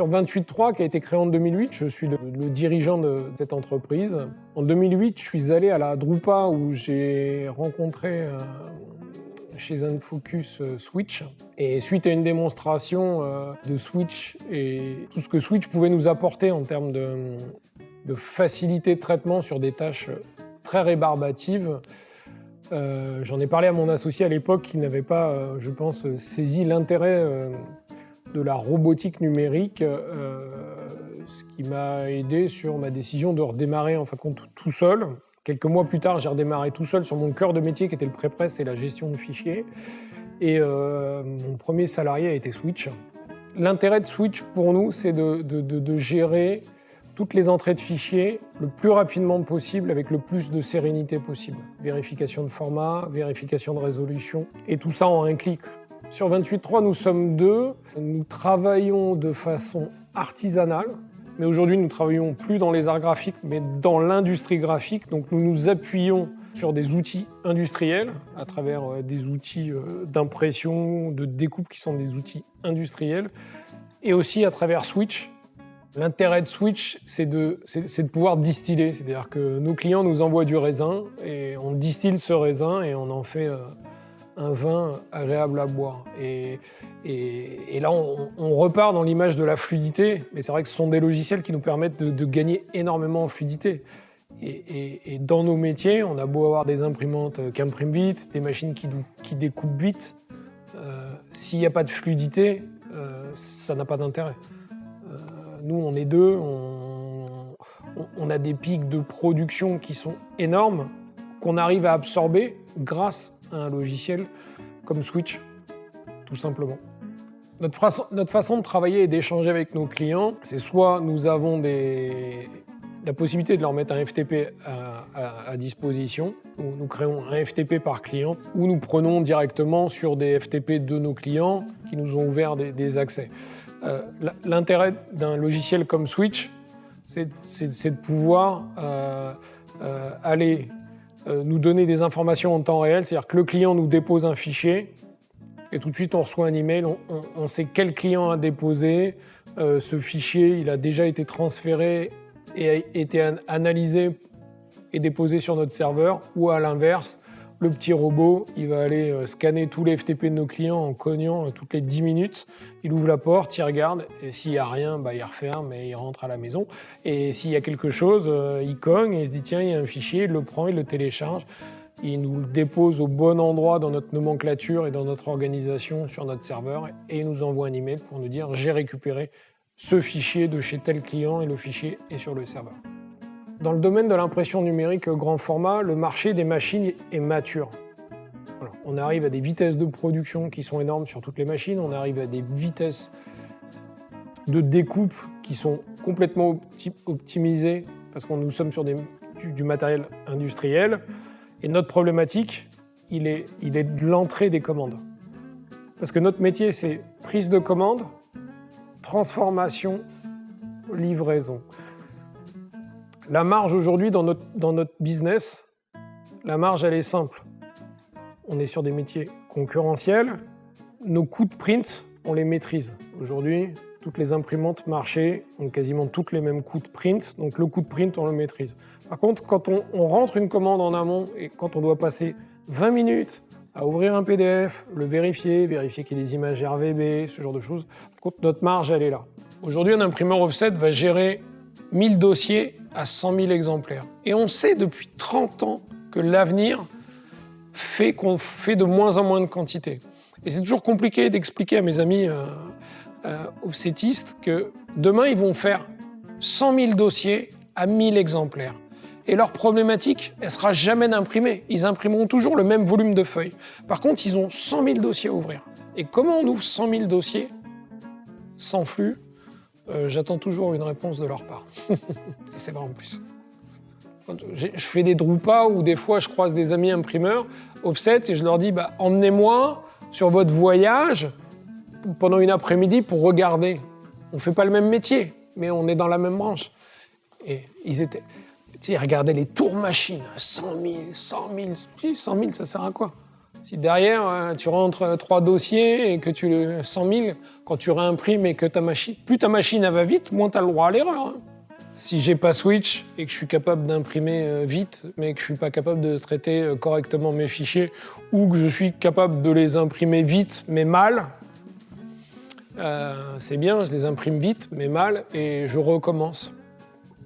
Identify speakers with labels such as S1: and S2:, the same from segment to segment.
S1: Sur 28.3, qui a été créé en 2008, je suis le dirigeant de cette entreprise. En 2008, je suis allé à la Drupa où j'ai rencontré chez Zenfocus Switch. Et suite à une démonstration de Switch et tout ce que Switch pouvait nous apporter en termes de facilité de traitement sur des tâches très rébarbatives, j'en ai parlé à mon associé à l'époque qui n'avait pas, je pense, saisi l'intérêt de la robotique numérique, ce qui m'a aidé sur ma décision de redémarrer en fin de compte tout seul. Quelques mois plus tard, j'ai redémarré tout seul sur mon cœur de métier qui était le pré-press et la gestion de fichiers. Et mon premier salarié a été Switch. L'intérêt de Switch pour nous, c'est de gérer toutes les entrées de fichiers le plus rapidement possible avec le plus de sérénité possible. Vérification de format, vérification de résolution, et tout ça en un clic. Sur 28.3, nous sommes deux. Nous travaillons de façon artisanale, mais aujourd'hui, nous ne travaillons plus dans les arts graphiques, mais dans l'industrie graphique. Donc, nous nous appuyons sur des outils industriels, à travers des outils d'impression, de découpe qui sont des outils industriels, et aussi à travers Switch. L'intérêt de Switch, c'est de pouvoir distiller. C'est-à-dire que nos clients nous envoient du raisin, et on distille ce raisin et on en fait un vin agréable à boire. Et là, on repart dans l'image de la fluidité, mais c'est vrai que ce sont des logiciels qui nous permettent de gagner énormément en fluidité. Et dans nos métiers, on a beau avoir des imprimantes qui impriment vite, des machines qui découpent vite, s'il n'y a pas de fluidité, ça n'a pas d'intérêt. Nous, on est deux, on a des pics de production qui sont énormes, qu'on arrive à absorber grâce à un logiciel comme Switch, tout simplement. Notre façon de travailler et d'échanger avec nos clients, c'est soit nous avons la possibilité de leur mettre un FTP à disposition, nous créons un FTP par client, ou nous prenons directement sur des FTP de nos clients qui nous ont ouvert des accès. L'intérêt d'un logiciel comme Switch, c'est de pouvoir aller nous donner des informations en temps réel, c'est-à-dire que le client nous dépose un fichier et tout de suite on reçoit un email, on sait quel client a déposé, ce fichier il a déjà été transféré et a été analysé et déposé sur notre serveur, ou à l'inverse, le petit robot, il va aller scanner tous les FTP de nos clients en cognant toutes les 10 minutes. Il ouvre la porte, il regarde, et s'il n'y a rien, il referme et il rentre à la maison. Et s'il y a quelque chose, il cogne et il se dit tiens, il y a un fichier, il le prend, il le télécharge, il nous le dépose au bon endroit dans notre nomenclature et dans notre organisation sur notre serveur, et il nous envoie un email pour nous dire j'ai récupéré ce fichier de chez tel client et le fichier est sur le serveur. Dans le domaine de l'impression numérique grand format, le marché des machines est mature. Voilà. On arrive à des vitesses de production qui sont énormes sur toutes les machines, on arrive à des vitesses de découpe qui sont complètement optimisées parce que nous sommes sur du matériel industriel. Et notre problématique, il est de l'entrée des commandes. Parce que notre métier, c'est prise de commande, transformation, livraison. La marge aujourd'hui dans notre business, la marge elle est simple. On est sur des métiers concurrentiels, nos coûts de print, on les maîtrise. Aujourd'hui, toutes les imprimantes marché ont quasiment toutes les mêmes coûts de print, donc le coût de print on le maîtrise. Par contre, quand on rentre une commande en amont et quand on doit passer 20 minutes à ouvrir un PDF, le vérifier qu'il y ait des images RVB, ce genre de choses, par contre notre marge elle est là. Aujourd'hui, un imprimeur offset va gérer 1000 dossiers à 100 000 exemplaires. Et on sait depuis 30 ans que l'avenir fait qu'on fait de moins en moins de quantité. Et c'est toujours compliqué d'expliquer à mes amis offsetistes que demain, ils vont faire 100 000 dossiers à 1000 exemplaires. Et leur problématique, elle ne sera jamais d'imprimer. Ils imprimeront toujours le même volume de feuilles. Par contre, ils ont 100 000 dossiers à ouvrir. Et comment on ouvre 100 000 dossiers sans flux? J'attends toujours une réponse de leur part. Et c'est vrai en plus. Je fais des Drupa où des fois je croise des amis imprimeurs offset et je leur dis emmenez-moi sur votre voyage pendant une après-midi pour regarder. On ne fait pas le même métier, mais on est dans la même branche. Et ils regardaient les tours machines, 100 000, 100 000, 100 000, ça sert à quoi? Si derrière, tu rentres 3 dossiers et que tu le 100 000, quand tu réimprimes et que plus ta machine elle va vite, moins tu as le droit à l'erreur. Hein. Si j'ai pas Switch et que je suis capable d'imprimer vite, mais que je suis pas capable de traiter correctement mes fichiers, ou que je suis capable de les imprimer vite mais mal, c'est bien, je les imprime vite mais mal et je recommence.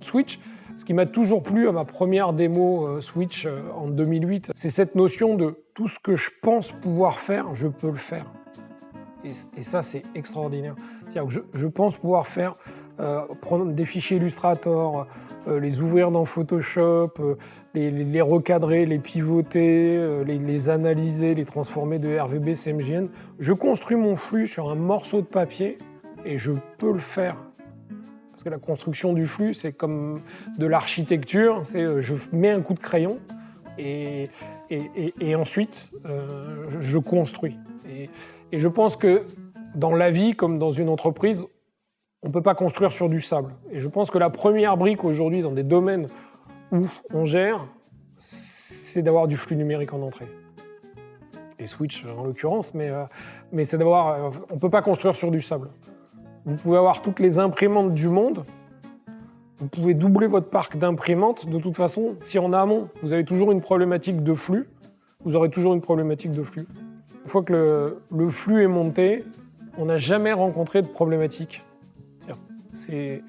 S1: Switch, ce qui m'a toujours plu à ma première démo Switch en 2008, c'est cette notion de tout ce que je pense pouvoir faire, je peux le faire. Et ça, c'est extraordinaire. C'est-à-dire que je pense pouvoir faire, prendre des fichiers Illustrator, les ouvrir dans Photoshop, les recadrer, les pivoter, les analyser, les transformer de RVB, CMJN. Je construis mon flux sur un morceau de papier et je peux le faire. Parce que la construction du flux, c'est comme de l'architecture, c'est je mets un coup de crayon et ensuite je construis. Et je pense que dans la vie, comme dans une entreprise, on ne peut pas construire sur du sable. Et je pense que la première brique aujourd'hui dans des domaines où on gère, c'est d'avoir du flux numérique en entrée. Et Switch en l'occurrence, mais c'est d'avoir. On ne peut pas construire sur du sable. Vous pouvez avoir toutes les imprimantes du monde, vous pouvez doubler votre parc d'imprimantes. De toute façon, si en amont, vous avez toujours une problématique de flux, vous aurez toujours une problématique de flux. Une fois que le flux est monté, on n'a jamais rencontré de problématique. C'est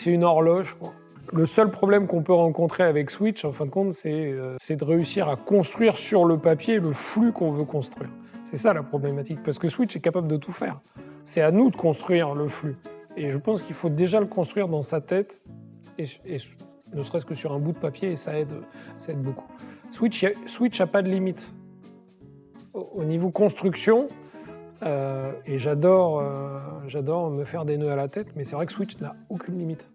S1: une horloge, quoi. Le seul problème qu'on peut rencontrer avec Switch, en fin de compte, c'est de réussir à construire sur le papier le flux qu'on veut construire. C'est ça la problématique, parce que Switch est capable de tout faire. C'est à nous de construire le flux. Et je pense qu'il faut déjà le construire dans sa tête, et ne serait-ce que sur un bout de papier, et ça aide beaucoup. Switch n'a pas de limite. Au niveau construction, et j'adore me faire des nœuds à la tête, mais c'est vrai que Switch n'a aucune limite.